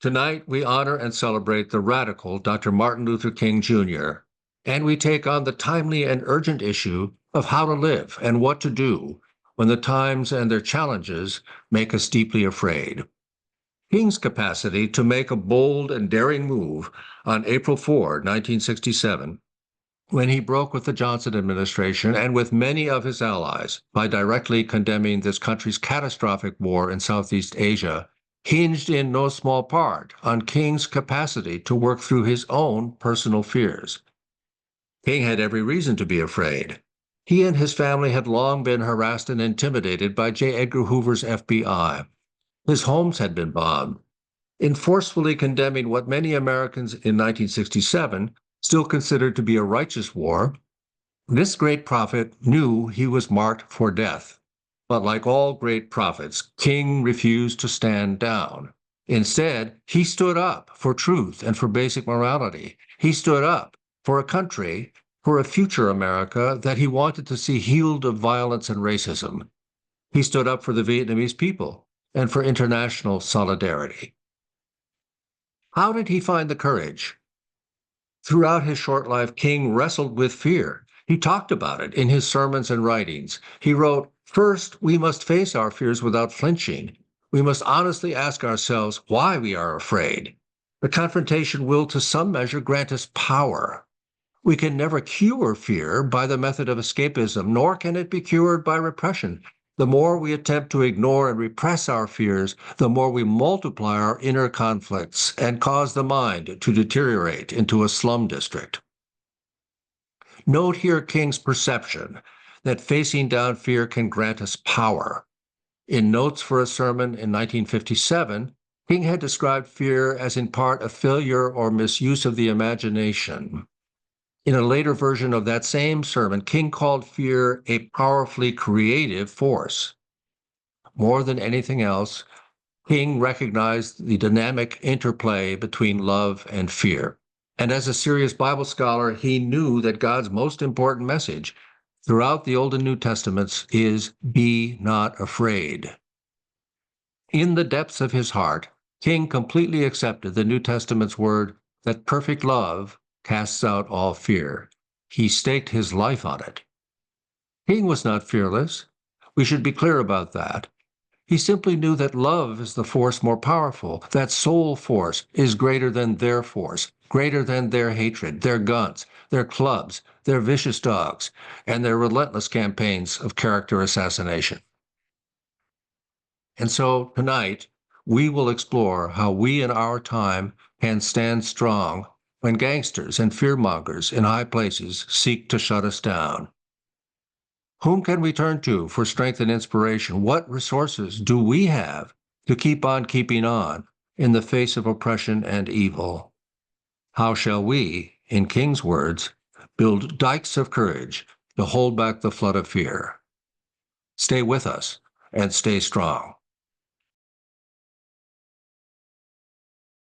Tonight, we honor and celebrate the radical Dr. Martin Luther King Jr., and we take on the timely and urgent issue of how to live and what to do when the times and their challenges make us deeply afraid. King's capacity to make a bold and daring move on April 4, 1967, when he broke with the Johnson administration and with many of his allies by directly condemning this country's catastrophic war in Southeast Asia, hinged in no small part on King's capacity to work through his own personal fears. King had every reason to be afraid. He and his family had long been harassed and intimidated by J. Edgar Hoover's FBI. His homes had been bombed. In forcefully condemning what many Americans in 1967 still considered to be a righteous war, this great prophet knew he was marked for death. But like all great prophets, King refused to stand down. Instead, he stood up for truth and for basic morality. He stood up for a country, for a future America that he wanted to see healed of violence and racism. He stood up for the Vietnamese people and for international solidarity. How did he find the courage? Throughout his short life, King wrestled with fear. He talked about it in his sermons and writings. He wrote, "First, we must face our fears without flinching. We must honestly ask ourselves why we are afraid. The confrontation will, to some measure, grant us power. We can never cure fear by the method of escapism, nor can it be cured by repression. The more we attempt to ignore and repress our fears, the more we multiply our inner conflicts and cause the mind to deteriorate into a slum district." Note here King's perception that facing down fear can grant us power. In Notes for a Sermon in 1957, King had described fear as in part a failure or misuse of the imagination. In a later version of that same sermon, King called fear a powerfully creative force. More than anything else, King recognized the dynamic interplay between love and fear. And as a serious Bible scholar, he knew that God's most important message throughout the Old and New Testaments is, "Be not afraid." In the depths of his heart, King completely accepted the New Testament's word that perfect love casts out all fear. He staked his life on it. King was not fearless. We should be clear about that. He simply knew that love is the force more powerful, that soul force is greater than their force, greater than their hatred, their guns, their clubs, their vicious dogs, and their relentless campaigns of character assassination. And so tonight, we will explore how we in our time can stand strong when gangsters and fearmongers in high places seek to shut us down. Whom can we turn to for strength and inspiration? What resources do we have to keep on keeping on in the face of oppression and evil? How shall we, in King's words, build dikes of courage to hold back the flood of fear? Stay with us and stay strong.